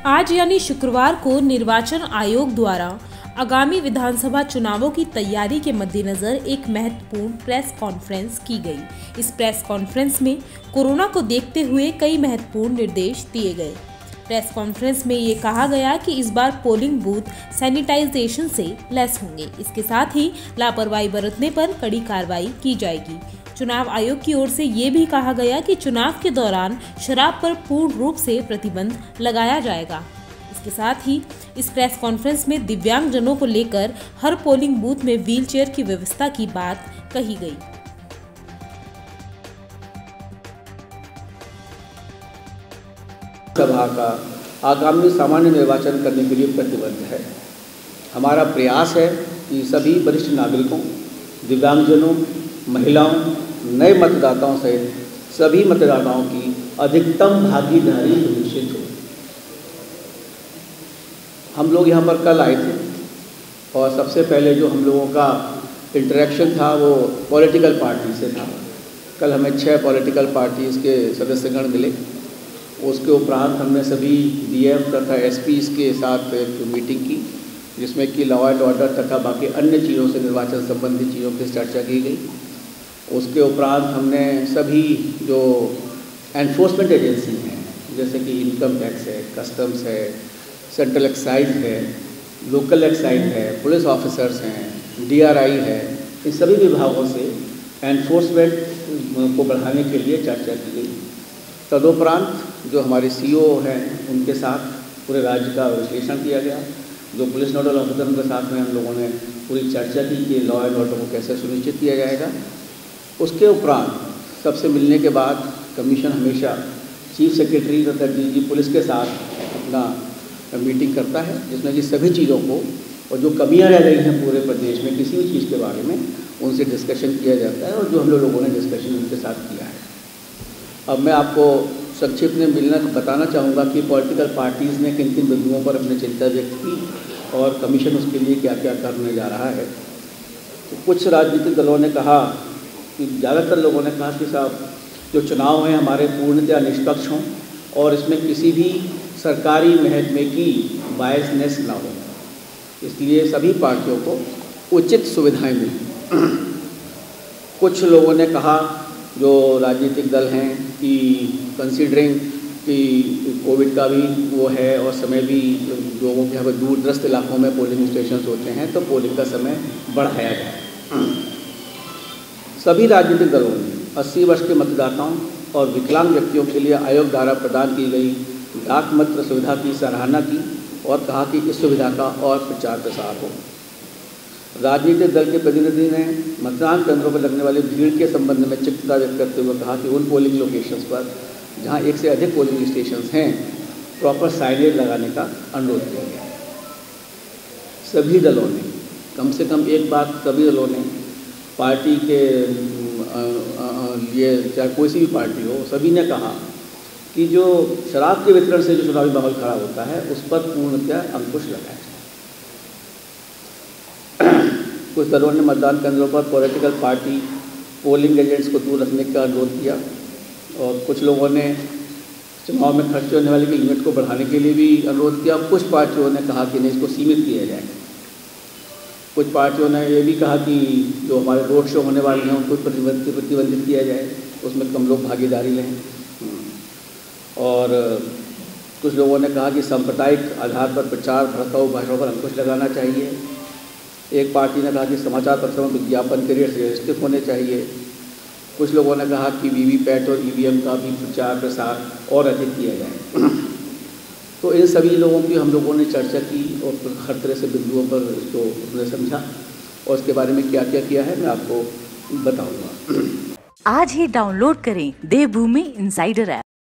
आज यानी शुक्रवार को निर्वाचन आयोग द्वारा आगामी विधानसभा चुनावों की तैयारी के मद्देनजर एक महत्वपूर्ण प्रेस कॉन्फ्रेंस की गई। इस प्रेस कॉन्फ्रेंस में कोरोना को देखते हुए कई महत्वपूर्ण निर्देश दिए गए। प्रेस कॉन्फ्रेंस में ये कहा गया कि इस बार पोलिंग बूथ सैनिटाइजेशन से लैस होंगे। इसके साथ ही लापरवाही बरतने पर कड़ी कार्रवाई की जाएगी। चुनाव आयोग की ओर से ये भी कहा गया कि चुनाव के दौरान शराब पर पूर्ण रूप से प्रतिबंध लगाया जाएगा। इसके साथ ही इस प्रेस कॉन्फ्रेंस में दिव्यांगजनों को लेकर हर पोलिंग बूथ में व्हीलचेयर की व्यवस्था की बात कही गई। सभा का आगामी सामान्य निर्वाचन करने के लिए प्रतिबद्ध है। हमारा प्रयास है कि सभी वरिष्ठ नागरिकों, दिव्यांगजनों, महिलाओं, नए मतदाताओं सहित सभी मतदाताओं की अधिकतम भागीदारी सुनिश्चित हो। हम लोग यहाँ पर कल आए थे और सबसे पहले जो हम लोगों का इंटरेक्शन था वो पॉलिटिकल पार्टी से था। कल हमें 6 पॉलिटिकल पार्टीज़ के सदस्यगण मिले। उसके उपरांत हमने सभी डीएम तथा एसपीज़ के साथ एक मीटिंग की, जिसमें कि लॉ एंड ऑर्डर तथा बाकी अन्य चीज़ों से, निर्वाचन संबंधी चीज़ों की चर्चा की गई। उसके उपरांत हमने सभी जो एनफोर्समेंट एजेंसी हैं, जैसे कि इनकम टैक्स है, कस्टम्स है, सेंट्रल एक्साइज है, लोकल एक्साइज है, पुलिस ऑफिसर्स हैं, DRI है, इन सभी विभागों से एनफोर्समेंट को बढ़ाने के लिए चर्चा की गई। तदुपरांत जो हमारे CO हैं उनके साथ पूरे राज्य का विश्लेषण किया गया। जो पुलिस नोडल ऑफिसर के साथ में हम लोगों ने पूरी चर्चा की कि लॉ एंड ऑर्डर को कैसे सुनिश्चित किया जाएगा। उसके उपरांत सबसे मिलने के बाद कमीशन हमेशा चीफ सेक्रेटरी तथा DG पुलिस के साथ अपना मीटिंग करता है, जिसमें कि सभी चीज़ों को और जो कमियां रह गई हैं पूरे प्रदेश में किसी भी चीज़ के बारे में उनसे डिस्कशन किया जाता है, और जो हम लोगों ने डिस्कशन उनके साथ किया है। अब मैं आपको संक्षिप्त में बताना चाहूँगा कि पॉलिटिकल पार्टीज़ ने किन किन बिंदुओं पर अपनी चिंता व्यक्त की और कमीशन उसके लिए क्या क्या करने जा रहा है। तो कुछ राजनीतिक दलों ने कहा कि ज़्यादातर लोगों ने कहा कि साहब जो चुनाव हैं हमारे पूर्णतया निष्पक्ष हों और इसमें किसी भी सरकारी महकमे की बायसनेस ना हो, इसलिए सभी पार्टियों को उचित सुविधाएं मिलें। कुछ लोगों ने कहा, जो राजनीतिक दल हैं, कि कंसीडरिंग कि कोविड का भी वो है और समय भी लोगों के यहाँ दूरदराज इलाकों में पोलिंग स्टेशन होते हैं, तो पोलिंग का समय बढ़ाया जाए। सभी राजनीतिक दलों ने 80 वर्ष के मतदाताओं और विकलांग व्यक्तियों के लिए आयोग द्वारा प्रदान की गई डाक मत सुविधा की सराहना की और कहा कि इस सुविधा का और प्रचार प्रसार हो। राजनीतिक दल के प्रतिनिधि ने मतदान केंद्रों पर लगने वाली भीड़ के संबंध में चिंता व्यक्त करते हुए कहा कि उन पोलिंग लोकेशंस पर जहां एक से अधिक पोलिंग स्टेशंस हैं, प्रॉपर साइनेज लगाने का अनुरोध किया गया। सभी दलों ने, कम से कम एक बात सभी दलों ने पार्टी के लिए, चाहे कोई सी भी पार्टी हो, सभी ने कहा कि जो शराब के वितरण से जो चुनावी माहौल खड़ा होता है उस पर पूर्णतया अंकुश लगाया जाए। कुछ दलों ने मतदान केंद्रों पर पॉलिटिकल पार्टी पोलिंग एजेंट्स को दूर रखने का अनुरोध किया, और कुछ लोगों ने चुनाव में खर्च होने वाले की लिमिट को बढ़ाने के लिए भी अनुरोध किया। कुछ पार्टियों ने कहा कि नहीं, इसको सीमित किया जाए। कुछ पार्टियों ने ये भी कहा कि जो हमारे रोड शो होने वाले हैं उनको प्रतिबंधित किया जाए, उसमें कम लोग भागीदारी लें। और कुछ लोगों ने कहा कि सांप्रदायिक आधार पर प्रचार भड़काऊ भाषाओं पर अंकुश लगाना चाहिए। एक पार्टी ने कहा कि समाचार पत्रों में विज्ञापन के रेट रियलिस्टिक होने चाहिए। कुछ लोगों ने कहा कि VVPAT और EVM का भी प्रचार प्रसार और अधिक किया जाए। तो इन सभी लोगों की हम लोगों ने चर्चा की और हर तरह से बिंदुओं पर इसको हमने समझा, और इसके बारे में क्या क्या किया है मैं आपको बताऊँगा। आज ही डाउनलोड करें देवभूमि इंसाइडर ऐप।